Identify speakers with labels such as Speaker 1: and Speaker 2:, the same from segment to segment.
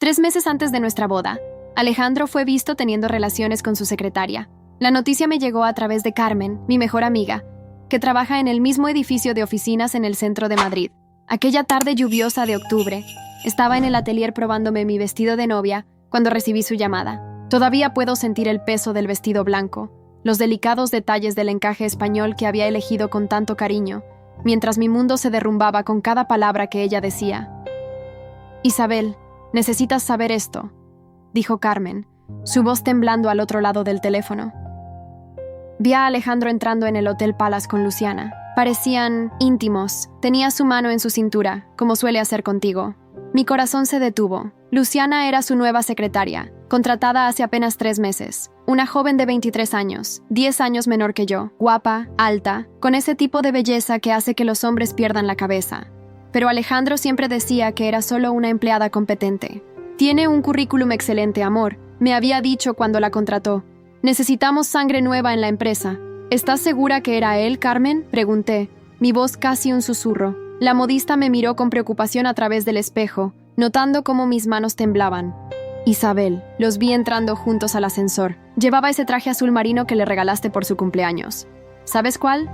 Speaker 1: 3 meses antes de nuestra boda, Alejandro fue visto teniendo relaciones con su secretaria. La noticia me llegó a través de Carmen, mi mejor amiga, que trabaja en el mismo edificio de oficinas en el centro de Madrid. Aquella tarde lluviosa de octubre, estaba en el atelier probándome mi vestido de novia cuando recibí su llamada. Todavía puedo sentir el peso del vestido blanco, los delicados detalles del encaje español que había elegido con tanto cariño, mientras mi mundo se derrumbaba con cada palabra que ella decía. «Isabel, necesitas saber esto», dijo Carmen, su voz temblando al otro lado del teléfono. Vi a Alejandro entrando en el Hotel Palace con Luciana. Parecían íntimos. Tenía su mano en su cintura, como suele hacer contigo. Mi corazón se detuvo. Luciana era su nueva secretaria, contratada hace apenas 3 meses. Una joven de 23 años, 10 años menor que yo, guapa, alta, con ese tipo de belleza que hace que los hombres pierdan la cabeza. Pero Alejandro siempre decía que era solo una empleada competente. «Tiene un currículum excelente, amor», me había dicho cuando la contrató. «Necesitamos sangre nueva en la empresa». «¿Estás segura que era él, Carmen?», pregunté, mi voz casi un susurro. La modista me miró con preocupación a través del espejo, notando cómo mis manos temblaban. «Isabel», los vi entrando juntos al ascensor. Llevaba ese traje azul marino que le regalaste por su cumpleaños. ¿Sabes cuál?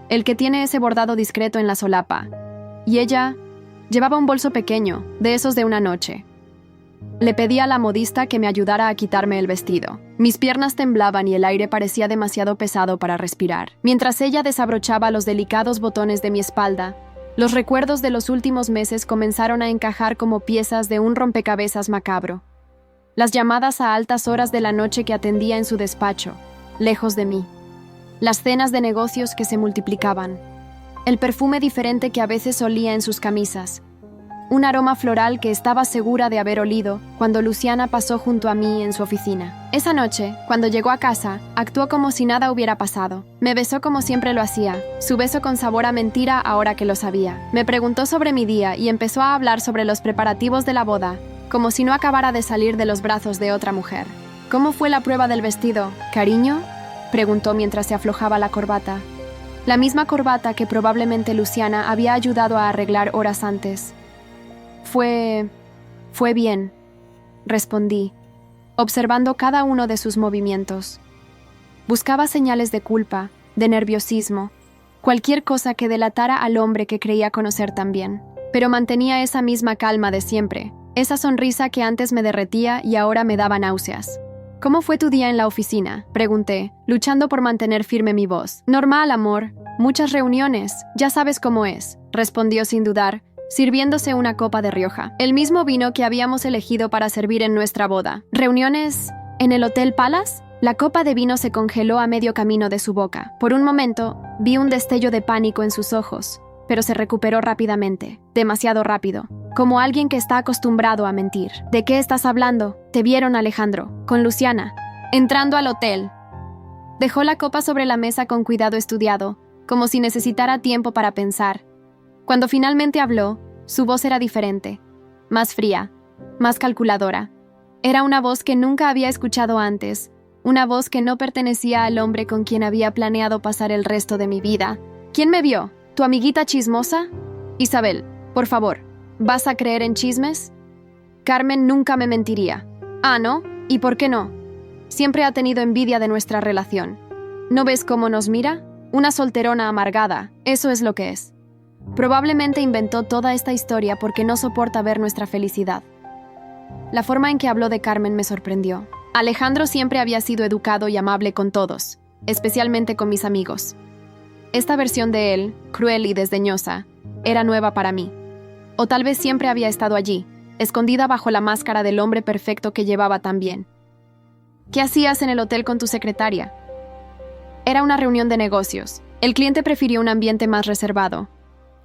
Speaker 1: El que tiene ese bordado discreto en la solapa. Y ella llevaba un bolso pequeño, de esos de una noche. Le pedí a la modista que me ayudara a quitarme el vestido. Mis piernas temblaban y el aire parecía demasiado pesado para respirar. Mientras ella desabrochaba los delicados botones de mi espalda, los recuerdos de los últimos meses comenzaron a encajar como piezas de un rompecabezas macabro. Las llamadas a altas horas de la noche que atendía en su despacho, lejos de mí. Las cenas de negocios que se multiplicaban. El perfume diferente que a veces olía en sus camisas. Un aroma floral que estaba segura de haber olido cuando Luciana pasó junto a mí en su oficina. Esa noche, cuando llegó a casa, actuó como si nada hubiera pasado. Me besó como siempre lo hacía, su beso con sabor a mentira ahora que lo sabía. Me preguntó sobre mi día y empezó a hablar sobre los preparativos de la boda, como si no acabara de salir de los brazos de otra mujer. «¿Cómo fue la prueba del vestido, cariño?», preguntó mientras se aflojaba la corbata. La misma corbata que probablemente Luciana había ayudado a arreglar horas antes. Fue bien», respondí, observando cada uno de sus movimientos. Buscaba señales de culpa, de nerviosismo, cualquier cosa que delatara al hombre que creía conocer tan bien. Pero mantenía esa misma calma de siempre, esa sonrisa que antes me derretía y ahora me daba náuseas. «¿Cómo fue tu día en la oficina?», pregunté, luchando por mantener firme mi voz. «Normal, amor. Muchas reuniones. Ya sabes cómo es», respondió sin dudar, sirviéndose una copa de Rioja, el mismo vino que habíamos elegido para servir en nuestra boda. «¿Reuniones en el Hotel Palace?». La copa de vino se congeló a medio camino de su boca. Por un momento, vi un destello de pánico en sus ojos, pero se recuperó rápidamente, demasiado rápido, como alguien que está acostumbrado a mentir. «¿De qué estás hablando? Te vieron, Alejandro, con Luciana, entrando al hotel». Dejó la copa sobre la mesa con cuidado estudiado, como si necesitara tiempo para pensar. Cuando finalmente habló, su voz era diferente, más fría, más calculadora. Era una voz que nunca había escuchado antes, una voz que no pertenecía al hombre con quien había planeado pasar el resto de mi vida. «¿Quién me vio? ¿Tu amiguita chismosa? Isabel, por favor, ¿vas a creer en chismes? Carmen nunca me mentiría». «Ah, ¿no? ¿Y por qué no? Siempre ha tenido envidia de nuestra relación. ¿No ves cómo nos mira? Una solterona amargada, eso es lo que es». Probablemente inventó toda esta historia porque no soporta ver nuestra felicidad. La forma en que habló de Carmen me sorprendió. Alejandro siempre había sido educado y amable con todos, especialmente con mis amigos. Esta versión de él, cruel y desdeñosa, era nueva para mí. O tal vez siempre había estado allí, escondida bajo la máscara del hombre perfecto que llevaba tan bien. «¿Qué hacías en el hotel con tu secretaria?». Era una reunión de negocios. El cliente prefirió un ambiente más reservado.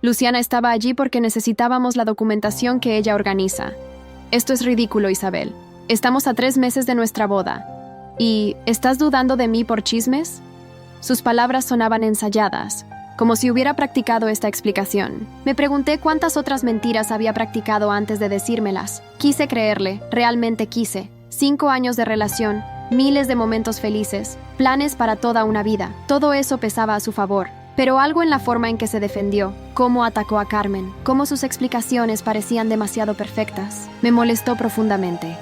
Speaker 1: Luciana estaba allí porque necesitábamos la documentación que ella organiza. «Esto es ridículo, Isabel. Estamos a 3 meses de nuestra boda. ¿Y estás dudando de mí por chismes?». Sus palabras sonaban ensayadas, como si hubiera practicado esta explicación. Me pregunté cuántas otras mentiras había practicado antes de decírmelas. Quise creerle, realmente quise. 5 años de relación, miles de momentos felices, planes para toda una vida. Todo eso pesaba a su favor. Pero algo en la forma en que se defendió, cómo atacó a Carmen, cómo sus explicaciones parecían demasiado perfectas, me molestó profundamente.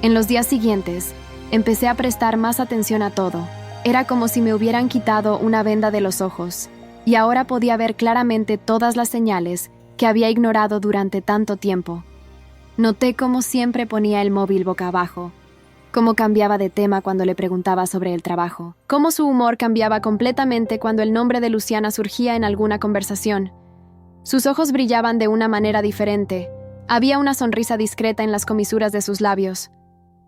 Speaker 1: En los días siguientes, empecé a prestar más atención a todo. Era como si me hubieran quitado una venda de los ojos, y ahora podía ver claramente todas las señales que había ignorado durante tanto tiempo. Noté cómo siempre ponía el móvil boca abajo, cómo cambiaba de tema cuando le preguntaba sobre el trabajo, cómo su humor cambiaba completamente cuando el nombre de Luciana surgía en alguna conversación. Sus ojos brillaban de una manera diferente. Había una sonrisa discreta en las comisuras de sus labios.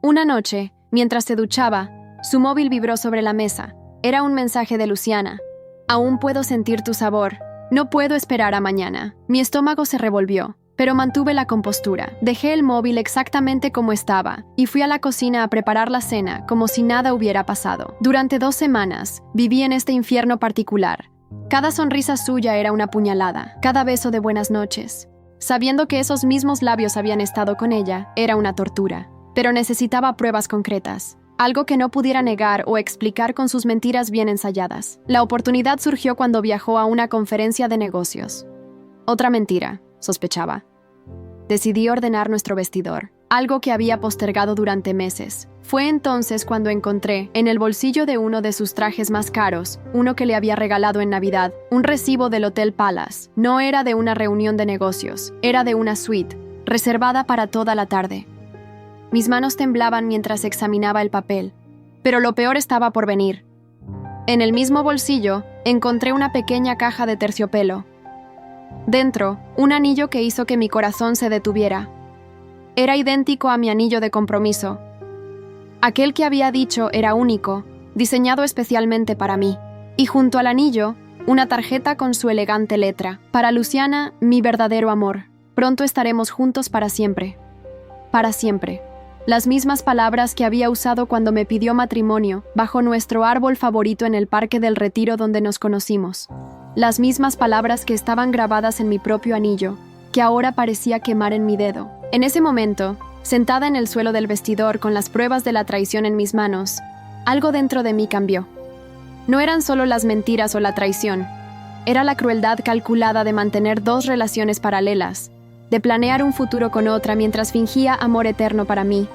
Speaker 1: Una noche, mientras se duchaba, su móvil vibró sobre la mesa. Era un mensaje de Luciana. «Aún puedo sentir tu sabor. No puedo esperar a mañana». Mi estómago se revolvió, pero mantuve la compostura. Dejé el móvil exactamente como estaba y fui a la cocina a preparar la cena como si nada hubiera pasado. Durante 2 semanas, viví en este infierno particular. Cada sonrisa suya era una puñalada, cada beso de buenas noches. Sabiendo que esos mismos labios habían estado con ella, era una tortura. Pero necesitaba pruebas concretas, algo que no pudiera negar o explicar con sus mentiras bien ensayadas. La oportunidad surgió cuando viajó a una conferencia de negocios. Otra mentira, sospechaba. Decidí ordenar nuestro vestidor, algo que había postergado durante meses. Fue entonces cuando encontré, en el bolsillo de uno de sus trajes más caros, uno que le había regalado en Navidad, un recibo del Hotel Palace. No era de una reunión de negocios, era de una suite, reservada para toda la tarde. Mis manos temblaban mientras examinaba el papel, pero lo peor estaba por venir. En el mismo bolsillo, encontré una pequeña caja de terciopelo. Dentro, un anillo que hizo que mi corazón se detuviera. Era idéntico a mi anillo de compromiso. Aquel que había dicho era único, diseñado especialmente para mí. Y junto al anillo, una tarjeta con su elegante letra. Para Luciana, mi verdadero amor. Pronto estaremos juntos para siempre. Para siempre. Las mismas palabras que había usado cuando me pidió matrimonio, bajo nuestro árbol favorito en el Parque del Retiro donde nos conocimos. Las mismas palabras que estaban grabadas en mi propio anillo, que ahora parecía quemar en mi dedo. En ese momento, sentada en el suelo del vestidor con las pruebas de la traición en mis manos, algo dentro de mí cambió. No eran solo las mentiras o la traición, era la crueldad calculada de mantener 2 relaciones paralelas, de planear un futuro con otra mientras fingía amor eterno para mí.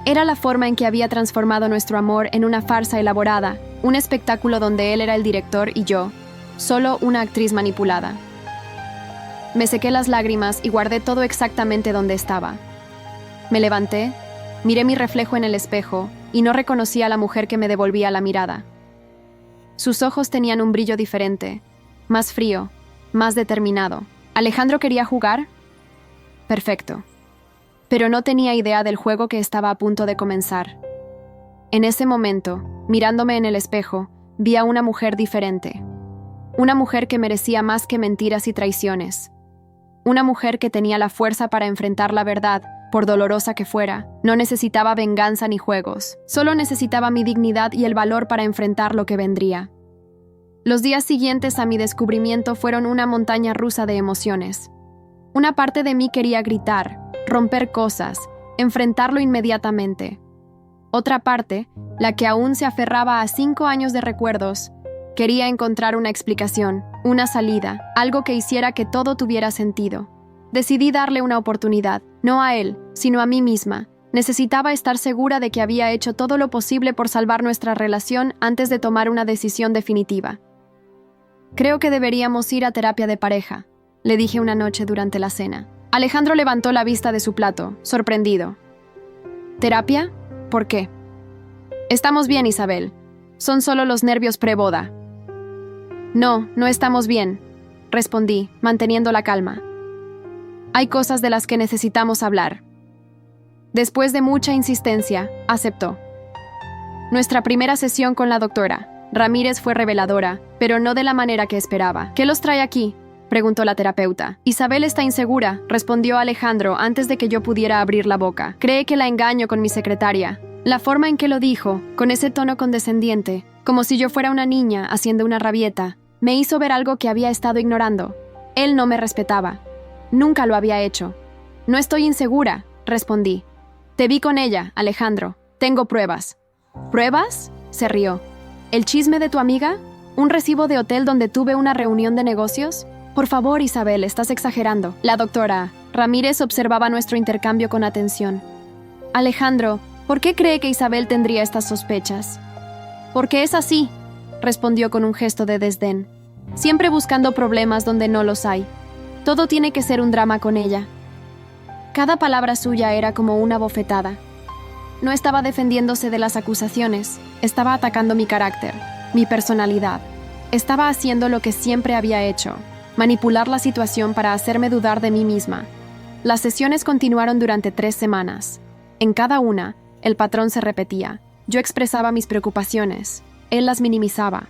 Speaker 1: Era la forma en que había transformado nuestro amor en una farsa elaborada, un espectáculo donde él era el director y yo, solo una actriz manipulada. Me sequé las lágrimas y guardé todo exactamente donde estaba. Me levanté, miré mi reflejo en el espejo y no reconocí a la mujer que me devolvía la mirada. Sus ojos tenían un brillo diferente, más frío, más determinado. ¿Alejandro quería jugar? Perfecto. Pero no tenía idea del juego que estaba a punto de comenzar. En ese momento, mirándome en el espejo, vi a una mujer diferente. Una mujer que merecía más que mentiras y traiciones. Una mujer que tenía la fuerza para enfrentar la verdad, por dolorosa que fuera. No necesitaba venganza ni juegos. Solo necesitaba mi dignidad y el valor para enfrentar lo que vendría. Los días siguientes a mi descubrimiento fueron una montaña rusa de emociones. Una parte de mí quería gritar, romper cosas, enfrentarlo inmediatamente. Otra parte, la que aún se aferraba a 5 años de recuerdos, quería encontrar una explicación, una salida, algo que hiciera que todo tuviera sentido. Decidí darle una oportunidad, no a él, sino a mí misma. Necesitaba estar segura de que había hecho todo lo posible por salvar nuestra relación antes de tomar una decisión definitiva. Creo que deberíamos ir a terapia de pareja, le dije una noche durante la cena. Alejandro levantó la vista de su plato, sorprendido. ¿Terapia? ¿Por qué? Estamos bien, Isabel. Son solo los nervios preboda. No, no estamos bien, respondí, manteniendo la calma. Hay cosas de las que necesitamos hablar. Después de mucha insistencia, aceptó. Nuestra primera sesión con la doctora Ramírez fue reveladora, pero no de la manera que esperaba. ¿Qué los trae aquí?, preguntó la terapeuta. Isabel está insegura, respondió Alejandro antes de que yo pudiera abrir la boca. Cree que la engaño con mi secretaria. La forma en que lo dijo, con ese tono condescendiente, como si yo fuera una niña haciendo una rabieta, me hizo ver algo que había estado ignorando. Él no me respetaba. Nunca lo había hecho. No estoy insegura, respondí. Te vi con ella, Alejandro. Tengo pruebas. ¿Pruebas?, se rió. ¿El chisme de tu amiga? ¿Un recibo de hotel donde tuve una reunión de negocios? Por favor, Isabel, estás exagerando. La doctora Ramírez observaba nuestro intercambio con atención. Alejandro, ¿por qué cree que Isabel tendría estas sospechas? Porque es así, respondió con un gesto de desdén. Siempre buscando problemas donde no los hay. Todo tiene que ser un drama con ella. Cada palabra suya era como una bofetada. No estaba defendiéndose de las acusaciones, estaba atacando mi carácter, mi personalidad. Estaba haciendo lo que siempre había hecho, manipular la situación para hacerme dudar de mí misma. Las sesiones continuaron durante 3 semanas. En cada una, el patrón se repetía. Yo expresaba mis preocupaciones, él las minimizaba.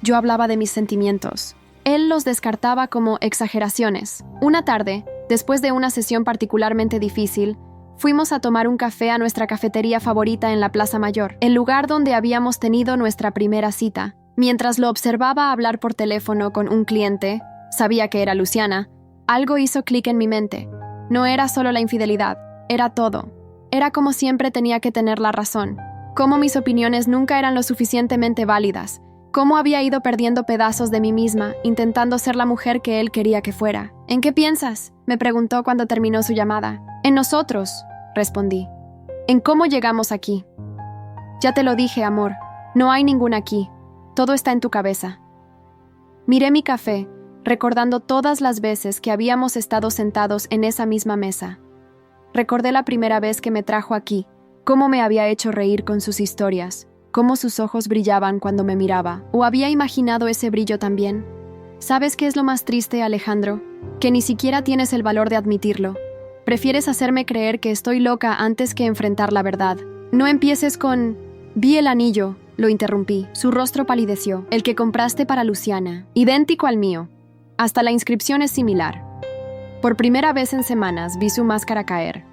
Speaker 1: Yo hablaba de mis sentimientos. Él los descartaba como exageraciones. Una tarde, después de una sesión particularmente difícil, fuimos a tomar un café a nuestra cafetería favorita en la Plaza Mayor, el lugar donde habíamos tenido nuestra primera cita. Mientras lo observaba hablar por teléfono con un cliente, sabía que era Luciana, algo hizo clic en mi mente. No era solo la infidelidad, era todo. Era como siempre tenía que tener la razón, cómo mis opiniones nunca eran lo suficientemente válidas, cómo había ido perdiendo pedazos de mí misma, intentando ser la mujer que él quería que fuera. ¿En qué piensas?, me preguntó cuando terminó su llamada. En nosotros, respondí. En cómo llegamos aquí. Ya te lo dije, amor, no hay ningún aquí, todo está en tu cabeza. Miré mi café, recordando todas las veces que habíamos estado sentados en esa misma mesa. Recordé la primera vez que me trajo aquí, cómo me había hecho reír con sus historias, cómo sus ojos brillaban cuando me miraba, o había imaginado ese brillo también. ¿Sabes qué es lo más triste, Alejandro? Que ni siquiera tienes el valor de admitirlo. Prefieres hacerme creer que estoy loca antes que enfrentar la verdad. No empieces con... Vi el anillo, lo interrumpí. Su rostro palideció. El que compraste para Luciana. Idéntico al mío. Hasta la inscripción es similar. Por primera vez en semanas vi su máscara caer.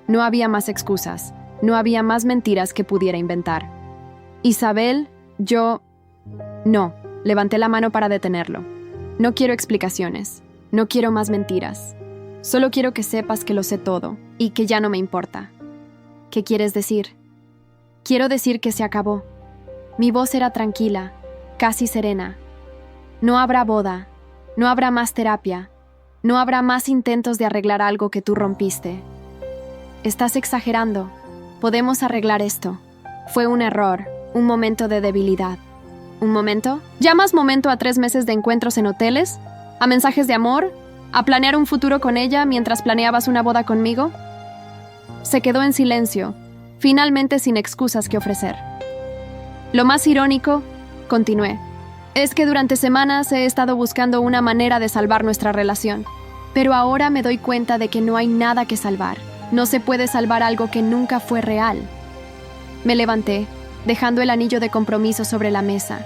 Speaker 1: No había más excusas. No había más mentiras que pudiera inventar. Isabel, yo... No, levanté la mano para detenerlo. No quiero explicaciones. No quiero más mentiras. Solo quiero que sepas que lo sé todo y que ya no me importa. ¿Qué quieres decir? Quiero decir que se acabó. Mi voz era tranquila, casi serena. No habrá boda, no habrá más terapia, no habrá más intentos de arreglar algo que tú rompiste. Estás exagerando. Podemos arreglar esto. Fue un error, un momento de debilidad. ¿Un momento? ¿Llamas momento a 3 meses de encuentros en hoteles? ¿A mensajes de amor? ¿A planear un futuro con ella mientras planeabas una boda conmigo? Se quedó en silencio, finalmente sin excusas que ofrecer. Lo más irónico, continué, es que durante semanas he estado buscando una manera de salvar nuestra relación. Pero ahora me doy cuenta de que no hay nada que salvar. No se puede salvar algo que nunca fue real. Me levanté, dejando el anillo de compromiso sobre la mesa.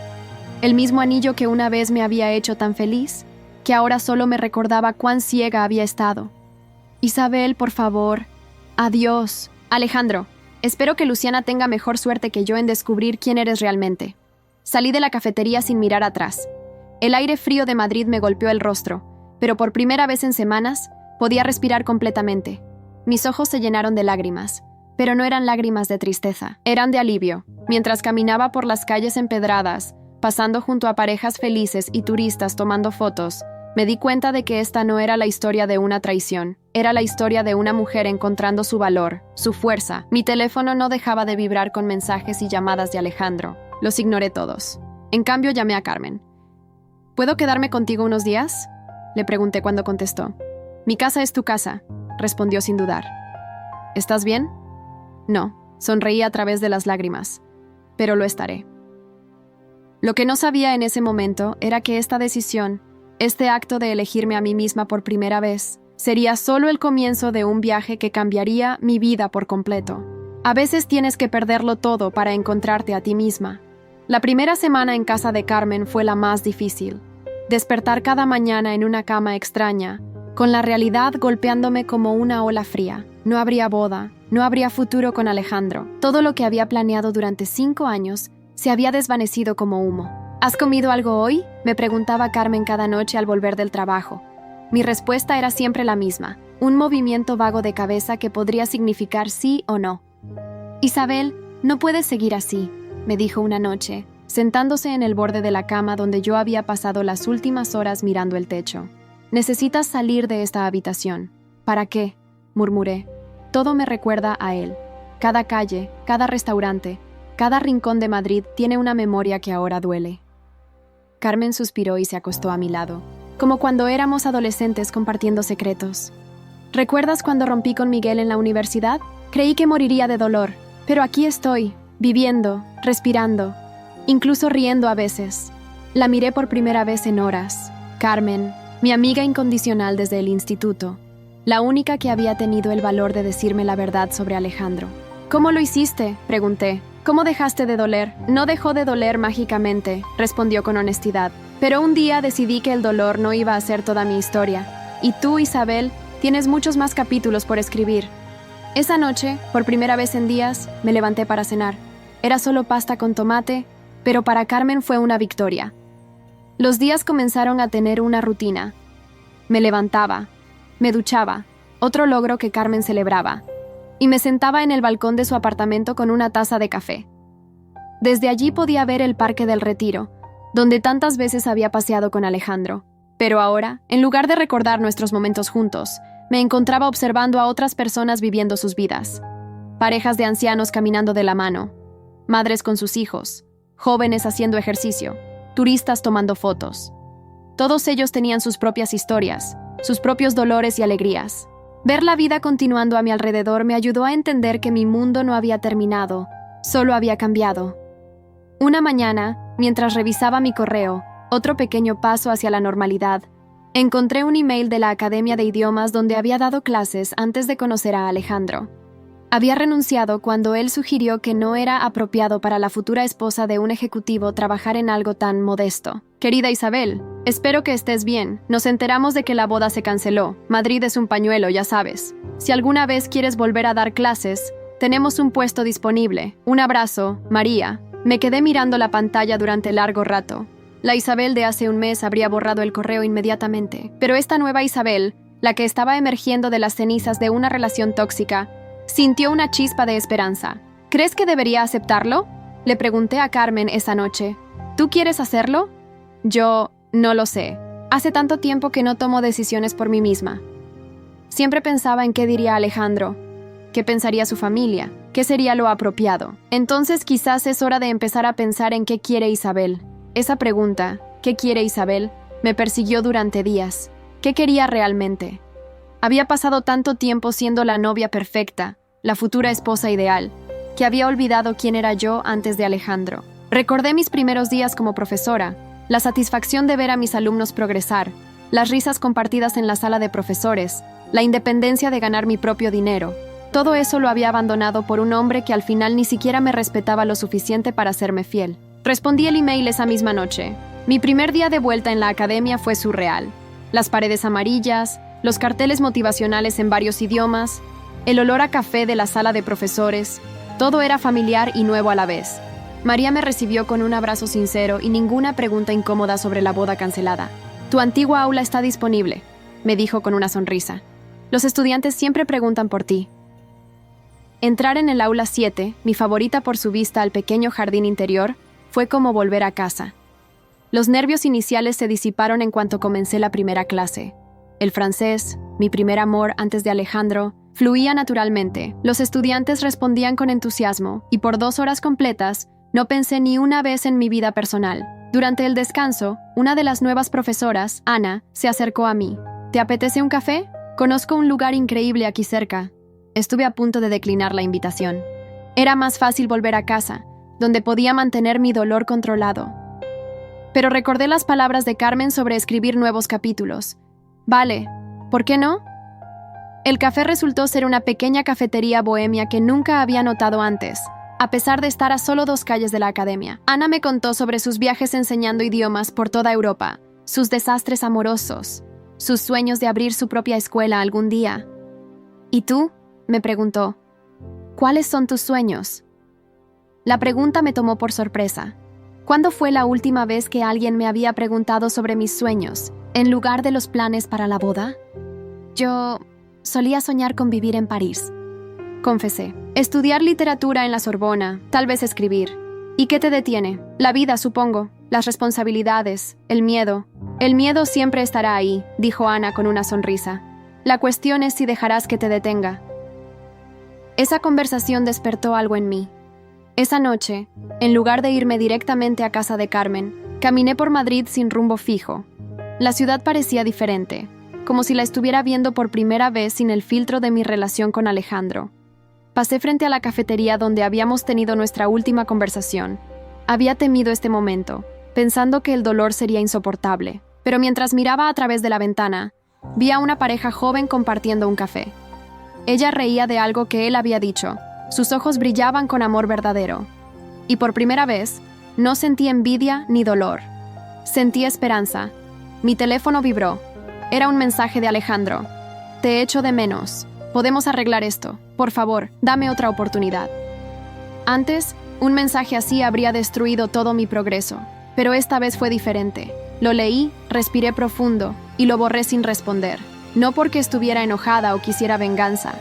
Speaker 1: El mismo anillo que una vez me había hecho tan feliz, que ahora solo me recordaba cuán ciega había estado. Isabel, por favor. Adiós. Alejandro, espero que Luciana tenga mejor suerte que yo en descubrir quién eres realmente. Salí de la cafetería sin mirar atrás. El aire frío de Madrid me golpeó el rostro, pero por primera vez en semanas podía respirar completamente. Mis ojos se llenaron de lágrimas, pero no eran lágrimas de tristeza, eran de alivio. Mientras caminaba por las calles empedradas, pasando junto a parejas felices y turistas tomando fotos, me di cuenta de que esta no era la historia de una traición, era la historia de una mujer encontrando su valor, su fuerza. Mi teléfono no dejaba de vibrar con mensajes y llamadas de Alejandro. Los ignoré todos. En cambio, llamé a Carmen. ¿Puedo quedarme contigo unos días?, le pregunté cuando contestó. Mi casa es tu casa, respondió sin dudar. ¿Estás bien? No, sonreí a través de las lágrimas. Pero lo estaré. Lo que no sabía en ese momento era que esta decisión, este acto de elegirme a mí misma por primera vez, sería solo el comienzo de un viaje que cambiaría mi vida por completo. A veces tienes que perderlo todo para encontrarte a ti misma. La primera semana en casa de Carmen fue la más difícil. Despertar cada mañana en una cama extraña, con la realidad golpeándome como una ola fría. No habría boda, no habría futuro con Alejandro. Todo lo que había planeado durante 5 años se había desvanecido como humo. ¿Has comido algo hoy?, me preguntaba Carmen cada noche al volver del trabajo. Mi respuesta era siempre la misma, un movimiento vago de cabeza que podría significar sí o no. Isabel, no puedes seguir así, me dijo una noche, sentándose en el borde de la cama donde yo había pasado las últimas horas mirando el techo. «Necesitas salir de esta habitación». «¿Para qué?», murmuré. Todo me recuerda a él. Cada calle, cada restaurante, cada rincón de Madrid tiene una memoria que ahora duele. Carmen suspiró y se acostó a mi lado, como cuando éramos adolescentes compartiendo secretos. ¿Recuerdas cuando rompí con Miguel en la universidad? Creí que moriría de dolor, pero aquí estoy, viviendo, respirando, incluso riendo a veces. La miré por primera vez en horas. Carmen, mi amiga incondicional desde el instituto, la única que había tenido el valor de decirme la verdad sobre Alejandro. «¿Cómo lo hiciste?», pregunté. «¿Cómo dejaste de doler?». «No dejó de doler mágicamente», respondió con honestidad. «Pero un día decidí que el dolor no iba a ser toda mi historia. Y tú, Isabel, tienes muchos más capítulos por escribir». Esa noche, por primera vez en días, me levanté para cenar. Era solo pasta con tomate, pero para Carmen fue una victoria. Los días comenzaron a tener una rutina. Me levantaba, me duchaba, otro logro que Carmen celebraba, y me sentaba en el balcón de su apartamento con una taza de café. Desde allí podía ver el Parque del Retiro, donde tantas veces había paseado con Alejandro. Pero ahora, en lugar de recordar nuestros momentos juntos, me encontraba observando a otras personas viviendo sus vidas. Parejas de ancianos caminando de la mano, madres con sus hijos, jóvenes haciendo ejercicio, turistas tomando fotos. Todos ellos tenían sus propias historias, sus propios dolores y alegrías. Ver la vida continuando a mi alrededor me ayudó a entender que mi mundo no había terminado, solo había cambiado. Una mañana, mientras revisaba mi correo, otro pequeño paso hacia la normalidad, encontré un email de la Academia de Idiomas donde había dado clases antes de conocer a Alejandro. Había renunciado cuando él sugirió que no era apropiado para la futura esposa de un ejecutivo trabajar en algo tan modesto. «Querida Isabel, espero que estés bien. Nos enteramos de que la boda se canceló. Madrid es un pañuelo, ya sabes. Si alguna vez quieres volver a dar clases, tenemos un puesto disponible. Un abrazo, María». Me quedé mirando la pantalla durante largo rato. La Isabel de hace un mes habría borrado el correo inmediatamente, pero esta nueva Isabel, la que estaba emergiendo de las cenizas de una relación tóxica, sintió una chispa de esperanza. «¿Crees que debería aceptarlo?», le pregunté a Carmen esa noche. «¿Tú quieres hacerlo?». «Yo no lo sé. Hace tanto tiempo que no tomo decisiones por mí misma. Siempre pensaba en qué diría Alejandro, qué pensaría su familia, qué sería lo apropiado. Entonces quizás es hora de empezar a pensar en qué quiere Isabel». Esa pregunta, ¿qué quiere Isabel?, me persiguió durante días. ¿Qué quería realmente? Había pasado tanto tiempo siendo la novia perfecta, la futura esposa ideal, que había olvidado quién era yo antes de Alejandro. Recordé mis primeros días como profesora, la satisfacción de ver a mis alumnos progresar, las risas compartidas en la sala de profesores, la independencia de ganar mi propio dinero. Todo eso lo había abandonado por un hombre que al final ni siquiera me respetaba lo suficiente para serme fiel. Respondí el email esa misma noche. Mi primer día de vuelta en la academia fue surreal. Las paredes amarillas, los carteles motivacionales en varios idiomas, el olor a café de la sala de profesores, todo era familiar y nuevo a la vez. María me recibió con un abrazo sincero y ninguna pregunta incómoda sobre la boda cancelada. «Tu antigua aula está disponible», me dijo con una sonrisa. «Los estudiantes siempre preguntan por ti». Entrar en el aula 7, mi favorita por su vista al pequeño jardín interior, fue como volver a casa. Los nervios iniciales se disiparon en cuanto comencé la primera clase. El francés, mi primer amor antes de Alejandro, fluía naturalmente. Los estudiantes respondían con entusiasmo y por 2 horas completas no pensé ni una vez en mi vida personal. Durante el descanso, una de las nuevas profesoras, Ana, se acercó a mí. «¿Te apetece un café? Conozco un lugar increíble aquí cerca». Estuve a punto de declinar la invitación. Era más fácil volver a casa, donde podía mantener mi dolor controlado. Pero recordé las palabras de Carmen sobre escribir nuevos capítulos. «Vale, ¿por qué no?». El café resultó ser una pequeña cafetería bohemia que nunca había notado antes, a pesar de estar a solo 2 calles de la academia. Ana me contó sobre sus viajes enseñando idiomas por toda Europa, sus desastres amorosos, sus sueños de abrir su propia escuela algún día. «¿Y tú?», me preguntó. «¿Cuáles son tus sueños?». La pregunta me tomó por sorpresa. ¿Cuándo fue la última vez que alguien me había preguntado sobre mis sueños, en lugar de los planes para la boda? Yo solía soñar con vivir en París, confesé. Estudiar literatura en la Sorbona, tal vez escribir. ¿Y qué te detiene? La vida, supongo. Las responsabilidades. El miedo. El miedo siempre estará ahí, dijo Ana con una sonrisa. La cuestión es si dejarás que te detenga. Esa conversación despertó algo en mí. Esa noche, en lugar de irme directamente a casa de Carmen, caminé por Madrid sin rumbo fijo. La ciudad parecía diferente, como si la estuviera viendo por primera vez sin el filtro de mi relación con Alejandro. Pasé frente a la cafetería donde habíamos tenido nuestra última conversación. Había temido este momento, pensando que el dolor sería insoportable, pero mientras miraba a través de la ventana, vi a una pareja joven compartiendo un café. Ella reía de algo que él había dicho. Sus ojos brillaban con amor verdadero. Y por primera vez, no sentí envidia ni dolor. Sentí esperanza. Mi teléfono vibró. Era un mensaje de Alejandro. Te echo de menos. Podemos arreglar esto. Por favor, dame otra oportunidad. Antes, un mensaje así habría destruido todo mi progreso. Pero esta vez fue diferente. Lo leí, respiré profundo y lo borré sin responder. No porque estuviera enojada o quisiera venganza.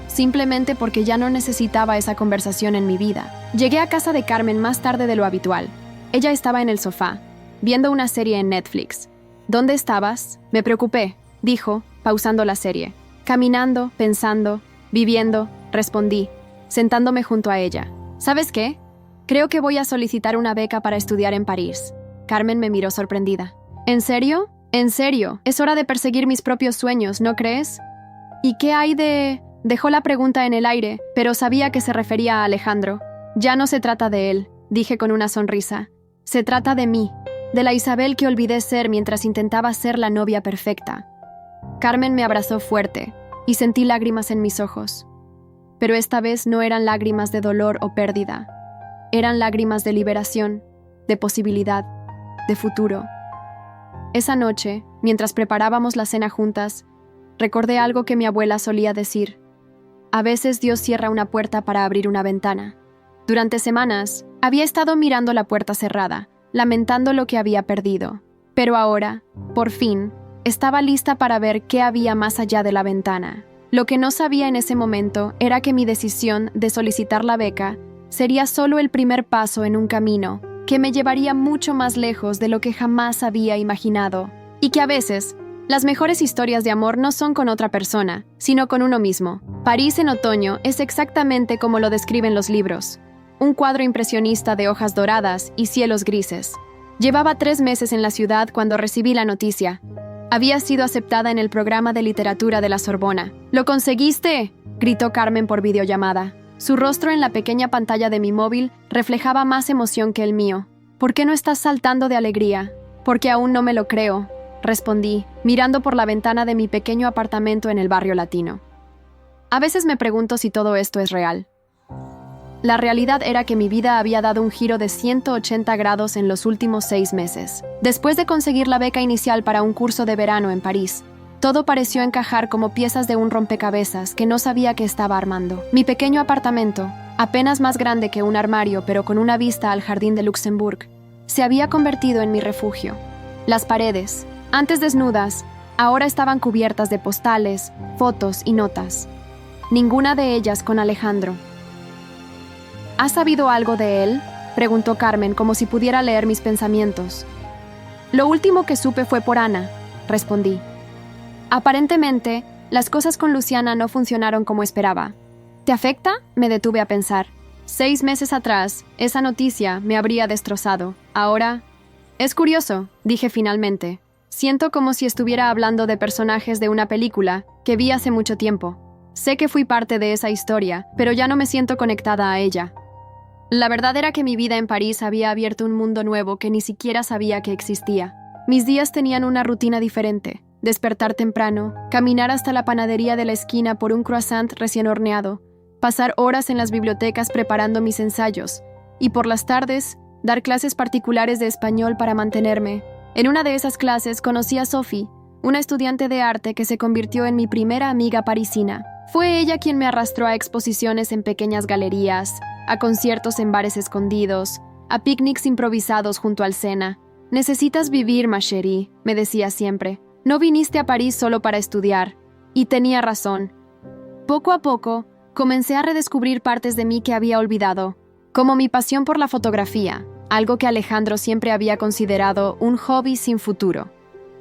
Speaker 1: Simplemente porque ya no necesitaba esa conversación en mi vida. Llegué a casa de Carmen más tarde de lo habitual. Ella estaba en el sofá, viendo una serie en Netflix. ¿Dónde estabas? Me preocupé, dijo, pausando la serie. Caminando, pensando, viviendo, respondí, sentándome junto a ella. ¿Sabes qué? Creo que voy a solicitar una beca para estudiar en París. Carmen me miró sorprendida. ¿En serio? En serio, es hora de perseguir mis propios sueños, ¿no crees? ¿Y qué hay de...? Dejó la pregunta en el aire, pero sabía que se refería a Alejandro. Ya no se trata de él, dije con una sonrisa. Se trata de mí, de la Isabel que olvidé ser mientras intentaba ser la novia perfecta. Carmen me abrazó fuerte y sentí lágrimas en mis ojos. Pero esta vez no eran lágrimas de dolor o pérdida. Eran lágrimas de liberación, de posibilidad, de futuro. Esa noche, mientras preparábamos la cena juntas, recordé algo que mi abuela solía decir. A veces Dios cierra una puerta para abrir una ventana. Durante semanas, había estado mirando la puerta cerrada, lamentando lo que había perdido. Pero ahora, por fin, estaba lista para ver qué había más allá de la ventana. Lo que no sabía en ese momento era que mi decisión de solicitar la beca sería solo el primer paso en un camino que me llevaría mucho más lejos de lo que jamás había imaginado. Y que a veces, las mejores historias de amor no son con otra persona, sino con uno mismo. París en otoño es exactamente como lo describen los libros. Un cuadro impresionista de hojas doradas y cielos grises. Llevaba 3 meses en la ciudad cuando recibí la noticia. Había sido aceptada en el programa de literatura de la Sorbona. ¡Lo conseguiste!, gritó Carmen por videollamada. Su rostro en la pequeña pantalla de mi móvil reflejaba más emoción que el mío. ¿Por qué no estás saltando de alegría? Porque aún no me lo creo, respondí, mirando por la ventana de mi pequeño apartamento en el barrio latino. A veces me pregunto si todo esto es real. La realidad era que mi vida había dado un giro de 180 grados en los últimos 6 meses. Después de conseguir la beca inicial para un curso de verano en París, todo pareció encajar como piezas de un rompecabezas que no sabía que estaba armando. Mi pequeño apartamento, apenas más grande que un armario pero con una vista al jardín de Luxemburg, se había convertido en mi refugio. Las paredes, antes desnudas, ahora estaban cubiertas de postales, fotos y notas. Ninguna de ellas con Alejandro. ¿Has sabido algo de él?, preguntó Carmen como si pudiera leer mis pensamientos. Lo último que supe fue por Ana, respondí. Aparentemente, las cosas con Luciana no funcionaron como esperaba. ¿Te afecta?, me detuve a pensar. 6 meses atrás, esa noticia me habría destrozado. Ahora... Es curioso, dije finalmente. Siento como si estuviera hablando de personajes de una película que vi hace mucho tiempo. Sé que fui parte de esa historia, pero ya no me siento conectada a ella. La verdad era que mi vida en París había abierto un mundo nuevo que ni siquiera sabía que existía. Mis días tenían una rutina diferente. Despertar temprano, caminar hasta la panadería de la esquina por un croissant recién horneado, pasar horas en las bibliotecas preparando mis ensayos, y por las tardes, dar clases particulares de español para mantenerme. En una de esas clases conocí a Sophie, una estudiante de arte que se convirtió en mi primera amiga parisina. Fue ella quien me arrastró a exposiciones en pequeñas galerías, a conciertos en bares escondidos, a picnics improvisados junto al Sena. «Necesitas vivir, ma chérie», me decía siempre. «No viniste a París solo para estudiar». Y tenía razón. Poco a poco, comencé a redescubrir partes de mí que había olvidado. Como mi pasión por la fotografía, algo que Alejandro siempre había considerado un hobby sin futuro.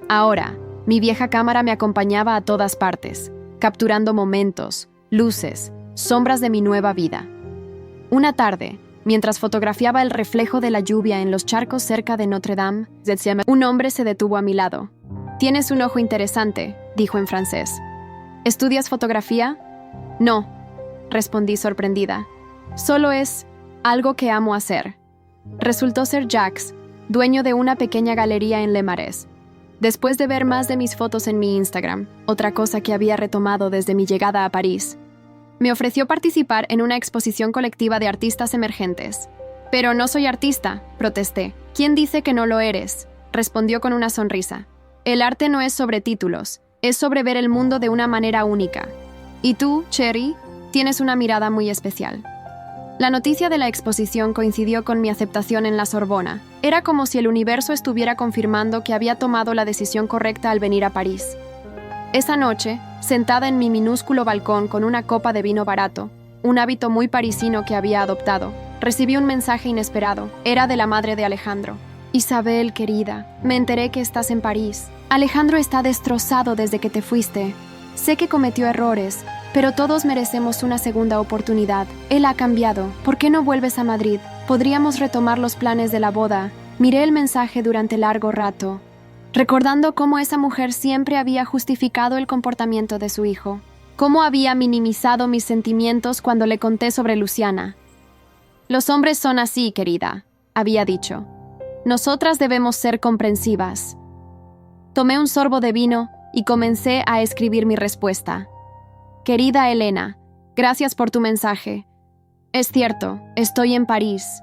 Speaker 1: Ahora, mi vieja cámara me acompañaba a todas partes, capturando momentos, luces, sombras de mi nueva vida. Una tarde, mientras fotografiaba el reflejo de la lluvia en los charcos cerca de Notre Dame, un hombre se detuvo a mi lado. «Tienes un ojo interesante», dijo en francés. «¿Estudias fotografía?» «No», respondí sorprendida. «Solo es algo que amo hacer». Resultó ser Jacques, dueño de una pequeña galería en Le Marais. Después de ver más de mis fotos en mi Instagram, otra cosa que había retomado desde mi llegada a París, me ofreció participar en una exposición colectiva de artistas emergentes. «Pero no soy artista», protesté. «¿Quién dice que no lo eres?», respondió con una sonrisa. «El arte no es sobre títulos, es sobre ver el mundo de una manera única. Y tú, Cherry, tienes una mirada muy especial». La noticia de la exposición coincidió con mi aceptación en la Sorbona. Era como si el universo estuviera confirmando que había tomado la decisión correcta al venir a París. Esa noche, sentada en mi minúsculo balcón con una copa de vino barato, un hábito muy parisino que había adoptado, recibí un mensaje inesperado. Era de la madre de Alejandro. «Isabel, querida, me enteré que estás en París. Alejandro está destrozado desde que te fuiste. Sé que cometió errores, pero todos merecemos una segunda oportunidad. Él ha cambiado. ¿Por qué no vuelves a Madrid? Podríamos retomar los planes de la boda». Miré el mensaje durante largo rato, recordando cómo esa mujer siempre había justificado el comportamiento de su hijo, cómo había minimizado mis sentimientos cuando le conté sobre Luciana. «Los hombres son así, querida», había dicho. «Nosotras debemos ser comprensivas». Tomé un sorbo de vino y comencé a escribir mi respuesta. «Querida Elena, gracias por tu mensaje. Es cierto, estoy en París,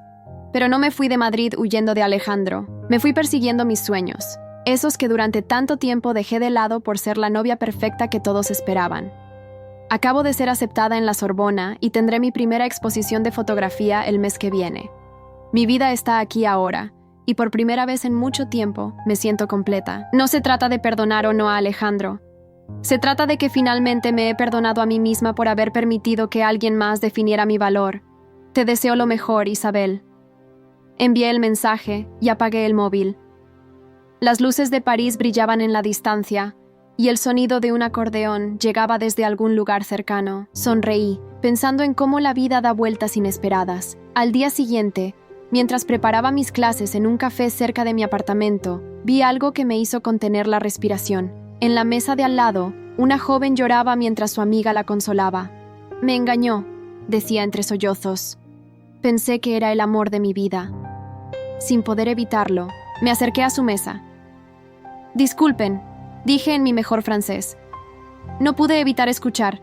Speaker 1: pero no me fui de Madrid huyendo de Alejandro. Me fui persiguiendo mis sueños, esos que durante tanto tiempo dejé de lado por ser la novia perfecta que todos esperaban. Acabo de ser aceptada en la Sorbona y tendré mi primera exposición de fotografía el mes que viene. Mi vida está aquí ahora, y por primera vez en mucho tiempo me siento completa. No se trata de perdonar o no a Alejandro. Se trata de que finalmente me he perdonado a mí misma por haber permitido que alguien más definiera mi valor. Te deseo lo mejor, Isabel». Envié el mensaje y apagué el móvil. Las luces de París brillaban en la distancia y el sonido de un acordeón llegaba desde algún lugar cercano. Sonreí, pensando en cómo la vida da vueltas inesperadas. Al día siguiente, mientras preparaba mis clases en un café cerca de mi apartamento, vi algo que me hizo contener la respiración. En la mesa de al lado, una joven lloraba mientras su amiga la consolaba. «Me engañó», decía entre sollozos. «Pensé que era el amor de mi vida». Sin poder evitarlo, me acerqué a su mesa. «Disculpen», dije en mi mejor francés. No pude evitar escuchar.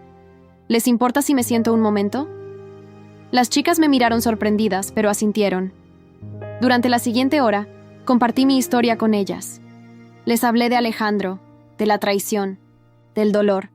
Speaker 1: «¿Les importa si me siento un momento?». Las chicas me miraron sorprendidas, pero asintieron. Durante la siguiente hora, compartí mi historia con ellas. Les hablé de Alejandro, de la traición, del dolor,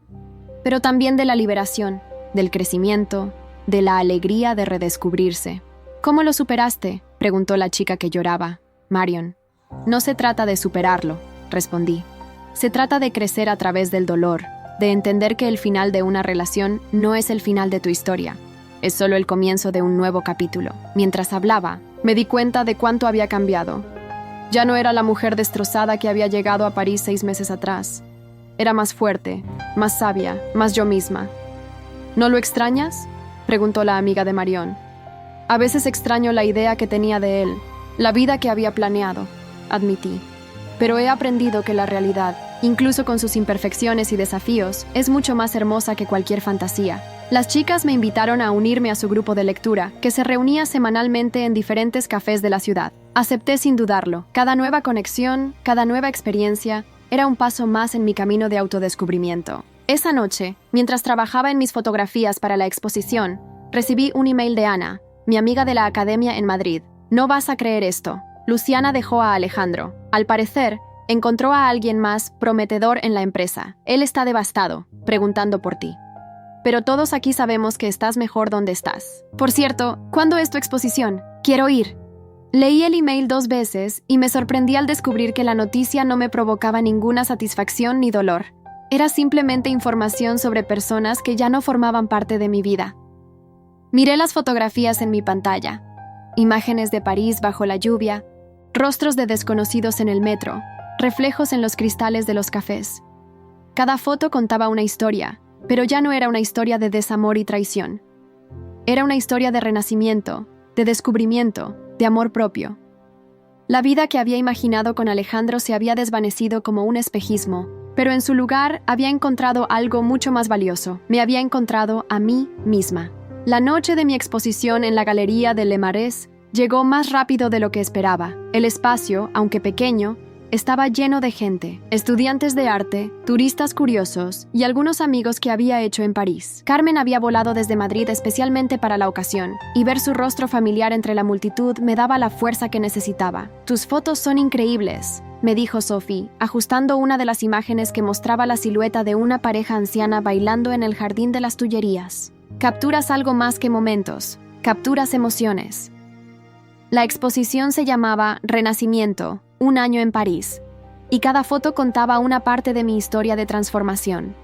Speaker 1: pero también de la liberación, del crecimiento, de la alegría de redescubrirse. «¿Cómo lo superaste?», preguntó la chica que lloraba, Marion. «No se trata de superarlo», respondí. «Se trata de crecer a través del dolor, de entender que el final de una relación no es el final de tu historia. Es solo el comienzo de un nuevo capítulo». Mientras hablaba, me di cuenta de cuánto había cambiado. Ya no era la mujer destrozada que había llegado a París 6 meses atrás. Era más fuerte, más sabia, más yo misma. «¿No lo extrañas?», preguntó la amiga de Marion. «A veces extraño la idea que tenía de él, la vida que había planeado», admití. «Pero he aprendido que la realidad, incluso con sus imperfecciones y desafíos, es mucho más hermosa que cualquier fantasía». Las chicas me invitaron a unirme a su grupo de lectura, que se reunía semanalmente en diferentes cafés de la ciudad. Acepté sin dudarlo. Cada nueva conexión, cada nueva experiencia, era un paso más en mi camino de autodescubrimiento. Esa noche, mientras trabajaba en mis fotografías para la exposición, recibí un email de Ana, mi amiga de la academia en Madrid. «No vas a creer esto. Luciana dejó a Alejandro. Al parecer, encontró a alguien más prometedor en la empresa. Él está devastado, preguntando por ti. Pero todos aquí sabemos que estás mejor donde estás. Por cierto, ¿cuándo es tu exposición? Quiero ir». Leí el email 2 veces y me sorprendí al descubrir que la noticia no me provocaba ninguna satisfacción ni dolor. Era simplemente información sobre personas que ya no formaban parte de mi vida. Miré las fotografías en mi pantalla. imágenes de París bajo la lluvia, rostros de desconocidos en el metro, reflejos en los cristales de los cafés. Cada foto contaba una historia, pero ya no era una historia de desamor y traición. Era una historia de renacimiento, de descubrimiento, de amor propio. La vida que había imaginado con Alejandro se había desvanecido como un espejismo, pero en su lugar había encontrado algo mucho más valioso. Me había encontrado a mí misma. La noche de mi exposición en la Galería de Le Marais llegó más rápido de lo que esperaba. El espacio, aunque pequeño, estaba lleno de gente, estudiantes de arte, turistas curiosos y algunos amigos que había hecho en París. Carmen había volado desde Madrid especialmente para la ocasión, y ver su rostro familiar entre la multitud me daba la fuerza que necesitaba. «Tus fotos son increíbles», me dijo Sophie, ajustando una de las imágenes que mostraba la silueta de una pareja anciana bailando en el jardín de las Tullerías. «Capturas algo más que momentos, capturas emociones». La exposición se llamaba Renacimiento, un año en París, y cada foto contaba una parte de mi historia de transformación.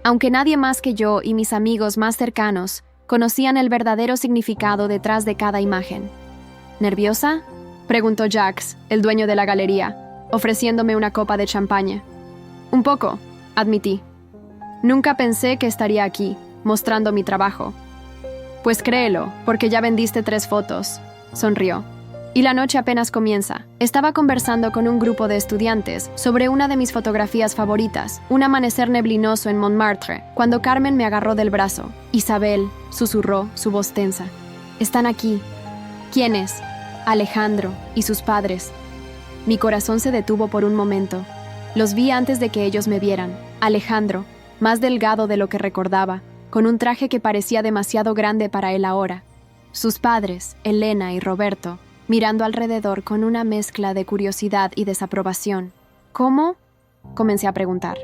Speaker 1: Aunque nadie más que yo y mis amigos más cercanos conocían el verdadero significado detrás de cada imagen. ¿Nerviosa?, preguntó Jacques, el dueño de la galería, ofreciéndome una copa de champaña. «Un poco», admití. «Nunca pensé que estaría aquí, mostrando mi trabajo». «Pues créelo, porque ya vendiste 3 fotos», sonrió. Y la noche apenas comienza. Estaba conversando con un grupo de estudiantes sobre una de mis fotografías favoritas, un amanecer neblinoso en Montmartre, cuando Carmen me agarró del brazo. «Isabel», susurró, su voz tensa. «Están aquí». «¿Quiénes?» «Alejandro y sus padres». Mi corazón se detuvo por un momento. Los vi antes de que ellos me vieran. Alejandro, más delgado de lo que recordaba, con un traje que parecía demasiado grande para él ahora. Sus padres, Elena y Roberto, mirando alrededor con una mezcla de curiosidad y desaprobación. «¿Cómo?», comencé a preguntar.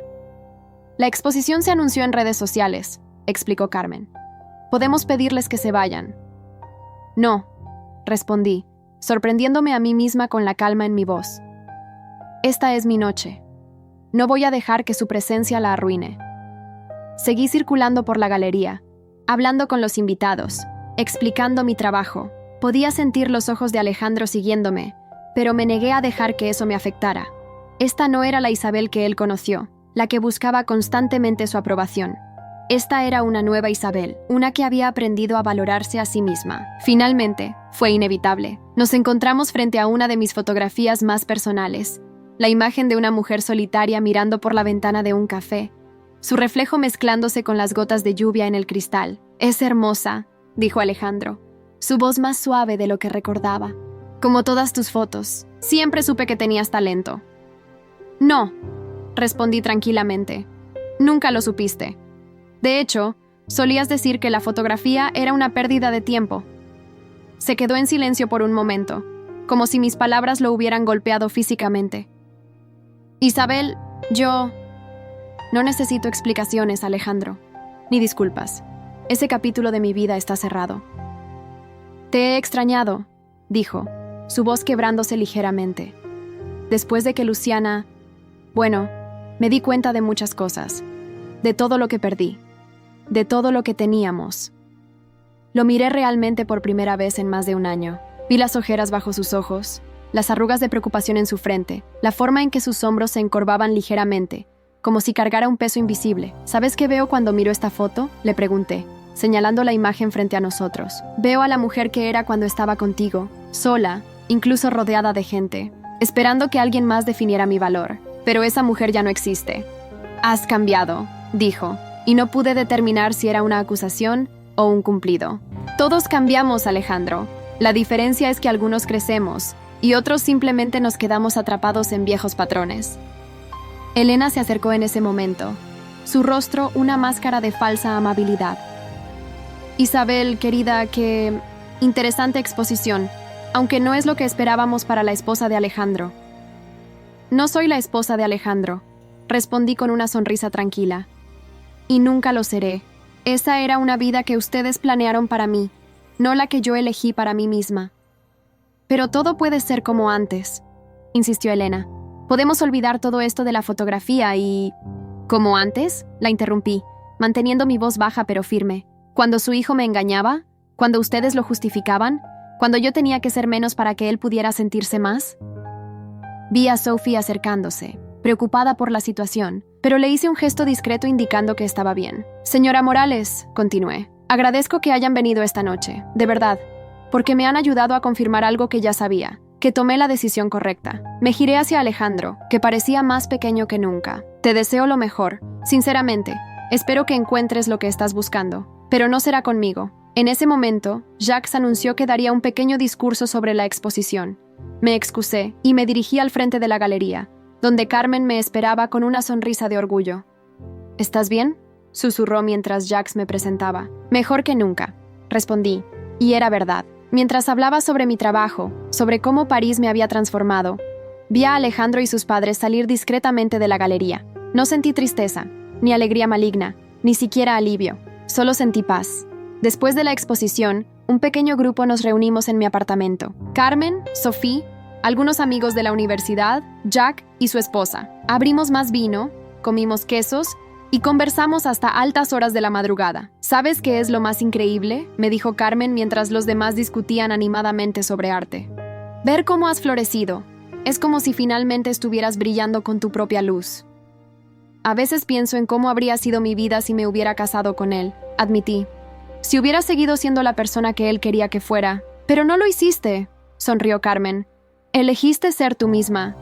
Speaker 1: «La exposición se anunció en redes sociales», explicó Carmen. «Podemos pedirles que se vayan». «No», respondí, sorprendiéndome a mí misma con la calma en mi voz. «Esta es mi noche. No voy a dejar que su presencia la arruine». Seguí circulando por la galería, hablando con los invitados, explicando mi trabajo. Podía sentir los ojos de Alejandro siguiéndome, pero me negué a dejar que eso me afectara. Esta no era la Isabel que él conoció, la que buscaba constantemente su aprobación. Esta era una nueva Isabel, una que había aprendido a valorarse a sí misma. Finalmente, fue inevitable. Nos encontramos frente a una de mis fotografías más personales, la imagen de una mujer solitaria mirando por la ventana de un café, su reflejo mezclándose con las gotas de lluvia en el cristal. «Es hermosa», dijo Alejandro, su voz más suave de lo que recordaba. «Como todas tus fotos, siempre supe que tenías talento». «No», respondí tranquilamente. «Nunca lo supiste. De hecho, solías decir que la fotografía era una pérdida de tiempo». Se quedó en silencio por un momento, como si mis palabras lo hubieran golpeado físicamente. «Isabel, yo...» «No necesito explicaciones, Alejandro, ni disculpas. Ese capítulo de mi vida está cerrado». «Te he extrañado», dijo, su voz quebrándose ligeramente. «Después de que Luciana... Bueno, me di cuenta de muchas cosas, de todo lo que perdí, de todo lo que teníamos». Lo miré realmente por primera vez en más de un año. Vi las ojeras bajo sus ojos, las arrugas de preocupación en su frente, la forma en que sus hombros se encorvaban ligeramente, como si cargara un peso invisible. «¿Sabes qué veo cuando miro esta foto?», le pregunté, señalando la imagen frente a nosotros. «Veo a la mujer que era cuando estaba contigo, sola, incluso rodeada de gente, esperando que alguien más definiera mi valor. Pero esa mujer ya no existe». «Has cambiado», dijo, y no pude determinar si era una acusación o un cumplido. «Todos cambiamos, Alejandro. La diferencia es que algunos crecemos y otros simplemente nos quedamos atrapados en viejos patrones». Elena se acercó en ese momento, su rostro una máscara de falsa amabilidad. «Isabel, querida, qué interesante exposición, aunque no es lo que esperábamos para la esposa de Alejandro». «No soy la esposa de Alejandro», respondí con una sonrisa tranquila. «Y nunca lo seré. Esa era una vida que ustedes planearon para mí, no la que yo elegí para mí misma». «Pero todo puede ser como antes», insistió Elena. «Podemos olvidar todo esto de la fotografía y...» «¿Como antes?», la interrumpí, manteniendo mi voz baja pero firme. «¿Cuando su hijo me engañaba? ¿Cuando ustedes lo justificaban? cuando yo tenía que ser menos para que él pudiera sentirse más. Vi a Sophie acercándose, preocupada por la situación, pero le hice un gesto discreto indicando que estaba bien. Señora Morales, continué, agradezco que hayan venido esta noche, de verdad, porque me han ayudado a confirmar algo que ya sabía, que tomé la decisión correcta. Me giré hacia Alejandro, que parecía más pequeño que nunca. Te deseo lo mejor, sinceramente. Espero que encuentres lo que estás buscando, pero no será conmigo. En ese momento, Jacques anunció que daría un pequeño discurso sobre la exposición. Me excusé y me dirigí al frente de la galería, donde Carmen me esperaba con una sonrisa de orgullo. ¿Estás bien?, susurró mientras Jacques me presentaba. Mejor que nunca, respondí, y era verdad. Mientras hablaba sobre mi trabajo, sobre cómo París me había transformado, vi a Alejandro y sus padres salir discretamente de la galería. No sentí tristeza, ni alegría maligna, ni siquiera alivio. Solo sentí paz. Después de la exposición, un pequeño grupo nos reunimos en mi apartamento. Carmen, Sophie, algunos amigos de la universidad, Jack y su esposa. Abrimos más vino, comimos quesos y conversamos hasta altas horas de la madrugada. ¿Sabes qué es lo más increíble?, me dijo Carmen mientras los demás discutían animadamente sobre arte. Ver cómo has florecido. Es como si finalmente estuvieras brillando con tu propia luz. A veces pienso en cómo habría sido mi vida si me hubiera casado con él, admití. Si hubiera seguido siendo la persona que él quería que fuera. Pero no lo hiciste, sonrió Carmen. Elegiste ser tú misma.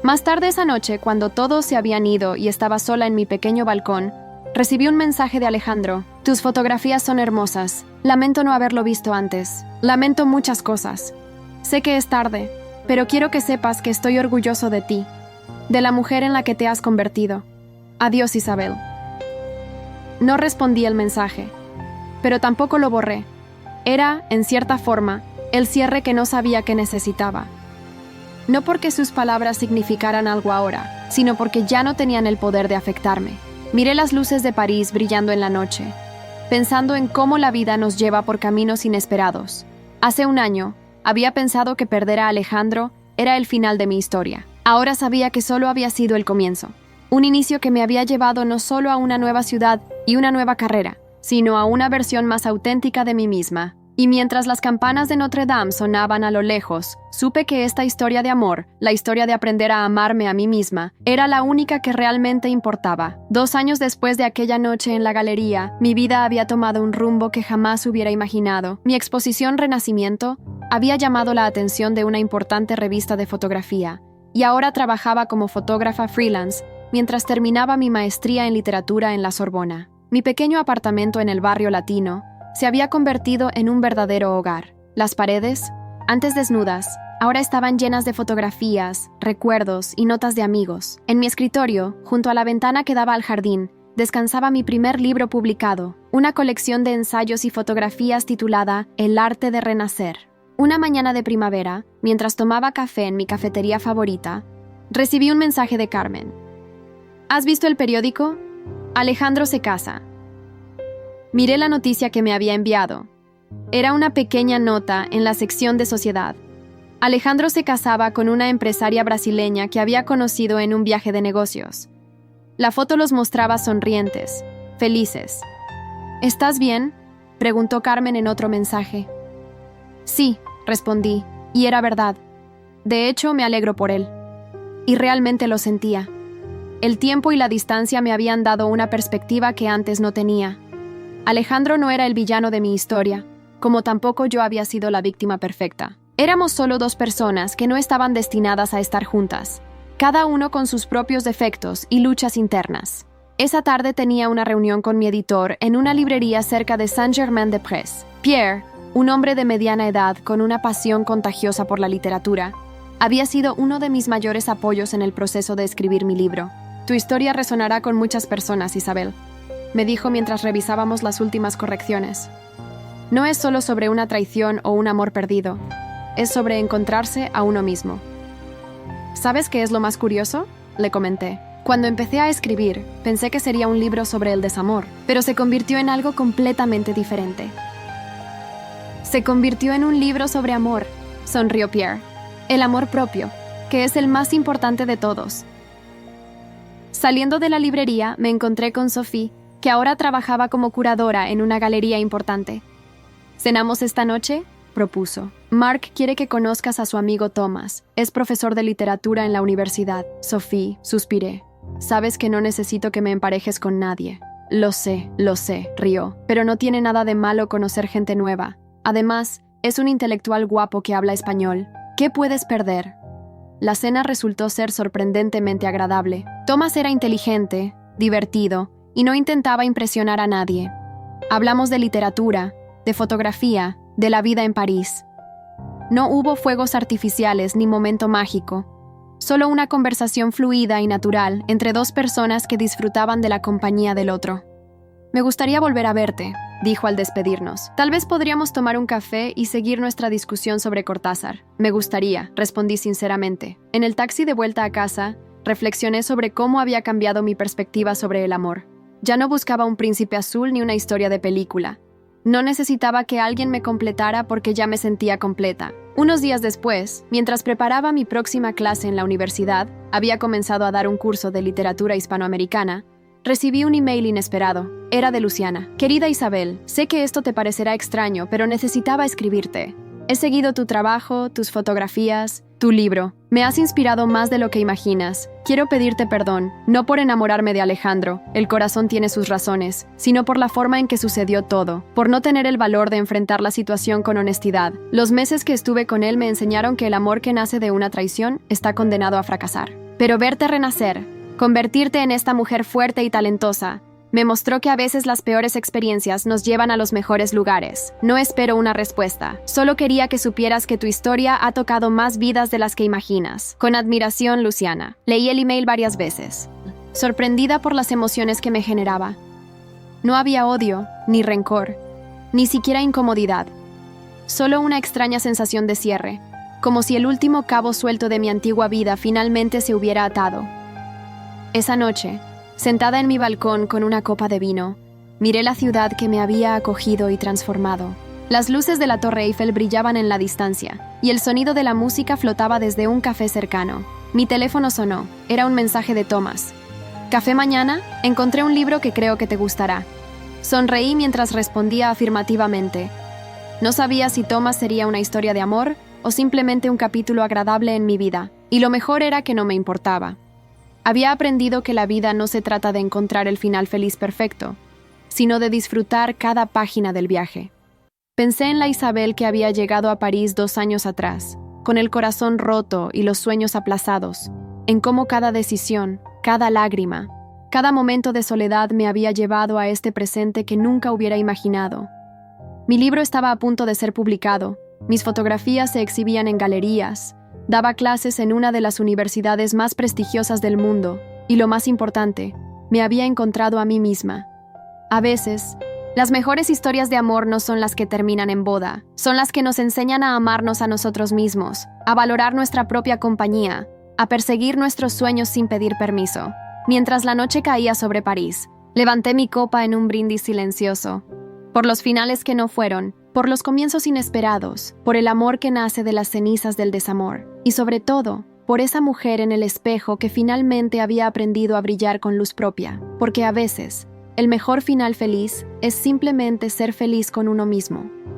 Speaker 1: Más tarde esa noche, cuando todos se habían ido y estaba sola en mi pequeño balcón, recibí un mensaje de Alejandro. Tus fotografías son hermosas. Lamento no haberlo visto antes. Lamento muchas cosas. Sé que es tarde, pero quiero que sepas que estoy orgulloso de ti, de la mujer en la que te has convertido. Adiós, Isabel. No respondí el mensaje, pero tampoco lo borré. Era, en cierta forma, el cierre que no sabía que necesitaba. No porque sus palabras significaran algo ahora, sino porque ya no tenían el poder de afectarme. Miré las luces de París brillando en la noche, pensando en cómo la vida nos lleva por caminos inesperados. Hace un año, había pensado que perder a Alejandro era el final de mi historia. Ahora sabía que solo había sido el comienzo. Un inicio que me había llevado no solo a una nueva ciudad y una nueva carrera, sino a una versión más auténtica de mí misma. Y mientras las campanas de Notre Dame sonaban a lo lejos, supe que esta historia de amor, la historia de aprender a amarme a mí misma, era la única que realmente importaba. 2 años después de aquella noche en la galería, mi vida había tomado un rumbo que jamás hubiera imaginado. Mi exposición Renacimiento había llamado la atención de una importante revista de fotografía, y ahora trabajaba como fotógrafa freelance mientras terminaba mi maestría en literatura en la Sorbona. Mi pequeño apartamento en el barrio latino se había convertido en un verdadero hogar. Las paredes, antes desnudas, ahora estaban llenas de fotografías, recuerdos y notas de amigos. En mi escritorio, junto a la ventana que daba al jardín, descansaba mi primer libro publicado, una colección de ensayos y fotografías titulada El arte de renacer. Una mañana de primavera, mientras tomaba café en mi cafetería favorita, recibí un mensaje de Carmen. ¿Has visto el periódico? Alejandro se casa. Miré la noticia que me había enviado. Era una pequeña nota en la sección de sociedad. Alejandro se casaba con una empresaria brasileña que había conocido en un viaje de negocios. La foto los mostraba sonrientes, felices. ¿Estás bien?, preguntó Carmen en otro mensaje. Sí, respondí, y era verdad. De hecho, me alegro por él. Y realmente lo sentía. El tiempo y la distancia me habían dado una perspectiva que antes no tenía. Alejandro no era el villano de mi historia, como tampoco yo había sido la víctima perfecta. Éramos solo 2 personas que no estaban destinadas a estar juntas, cada uno con sus propios defectos y luchas internas. Esa tarde tenía una reunión con mi editor en una librería cerca de Saint-Germain-des-Prés. Pierre, un hombre de mediana edad con una pasión contagiosa por la literatura, había sido uno de mis mayores apoyos en el proceso de escribir mi libro. Tu historia resonará con muchas personas, Isabel, me dijo mientras revisábamos las últimas correcciones. No es solo sobre una traición o un amor perdido, es sobre encontrarse a uno mismo. ¿Sabes qué es lo más curioso?, le comenté. Cuando empecé a escribir, pensé que sería un libro sobre el desamor, pero se convirtió en algo completamente diferente. Se convirtió en un libro sobre amor, sonrió Pierre. El amor propio, que es el más importante de todos. Saliendo de la librería, me encontré con Sophie, que ahora trabajaba como curadora en una galería importante. ¿Cenamos esta noche?, propuso. Mark quiere que conozcas a su amigo Thomas. Es profesor de literatura en la universidad. Sophie, suspiré. Sabes que no necesito que me emparejes con nadie. Lo sé, rió. Pero no tiene nada de malo conocer gente nueva. Además, es un intelectual guapo que habla español. ¿Qué puedes perder? La cena resultó ser sorprendentemente agradable. Thomas era inteligente, divertido, y no intentaba impresionar a nadie. Hablamos de literatura, de fotografía, de la vida en París. No hubo fuegos artificiales ni momento mágico, solo una conversación fluida y natural entre dos personas que disfrutaban de la compañía del otro. «Me gustaría volver a verte», dijo al despedirnos. «Tal vez podríamos tomar un café y seguir nuestra discusión sobre Cortázar». «Me gustaría», respondí sinceramente. En el taxi de vuelta a casa, reflexioné sobre cómo había cambiado mi perspectiva sobre el amor. Ya no buscaba un príncipe azul ni una historia de película. No necesitaba que alguien me completara porque ya me sentía completa. Unos días después, mientras preparaba mi próxima clase en la universidad, había comenzado a dar un curso de literatura hispanoamericana, recibí un email inesperado. Era de Luciana. «Querida Isabel, sé que esto te parecerá extraño, pero necesitaba escribirte. He seguido tu trabajo, tus fotografías, tu libro. Me has inspirado más de lo que imaginas. Quiero pedirte perdón, no por enamorarme de Alejandro, el corazón tiene sus razones, sino por la forma en que sucedió todo, por no tener el valor de enfrentar la situación con honestidad. Los meses que estuve con él me enseñaron que el amor que nace de una traición está condenado a fracasar. Pero verte renacer, convertirte en esta mujer fuerte y talentosa, me mostró que a veces las peores experiencias nos llevan a los mejores lugares. No espero una respuesta. Solo quería que supieras que tu historia ha tocado más vidas de las que imaginas. Con admiración, Luciana». Leí el email varias veces, sorprendida por las emociones que me generaba. No había odio, ni rencor, ni siquiera incomodidad. Solo una extraña sensación de cierre, como si el último cabo suelto de mi antigua vida finalmente se hubiera atado. Esa noche, sentada en mi balcón con una copa de vino, miré la ciudad que me había acogido y transformado. Las luces de la Torre Eiffel brillaban en la distancia, y el sonido de la música flotaba desde un café cercano. Mi teléfono sonó. Era un mensaje de Thomas. «¿Café mañana? Encontré un libro que creo que te gustará». Sonreí mientras respondía afirmativamente. No sabía si Thomas sería una historia de amor o simplemente un capítulo agradable en mi vida, y lo mejor era que no me importaba. Había aprendido que la vida no se trata de encontrar el final feliz perfecto, sino de disfrutar cada página del viaje. Pensé en la Isabel que había llegado a París 2 años atrás, con el corazón roto y los sueños aplazados, en cómo cada decisión, cada lágrima, cada momento de soledad me había llevado a este presente que nunca hubiera imaginado. Mi libro estaba a punto de ser publicado, mis fotografías se exhibían en galerías, daba clases en una de las universidades más prestigiosas del mundo, y lo más importante, me había encontrado a mí misma. A veces, las mejores historias de amor no son las que terminan en boda, son las que nos enseñan a amarnos a nosotros mismos, a valorar nuestra propia compañía, a perseguir nuestros sueños sin pedir permiso. Mientras la noche caía sobre París, levanté mi copa en un brindis silencioso, por los finales que no fueron, por los comienzos inesperados, por el amor que nace de las cenizas del desamor, y sobre todo, por esa mujer en el espejo que finalmente había aprendido a brillar con luz propia, porque a veces, el mejor final feliz es simplemente ser feliz con uno mismo.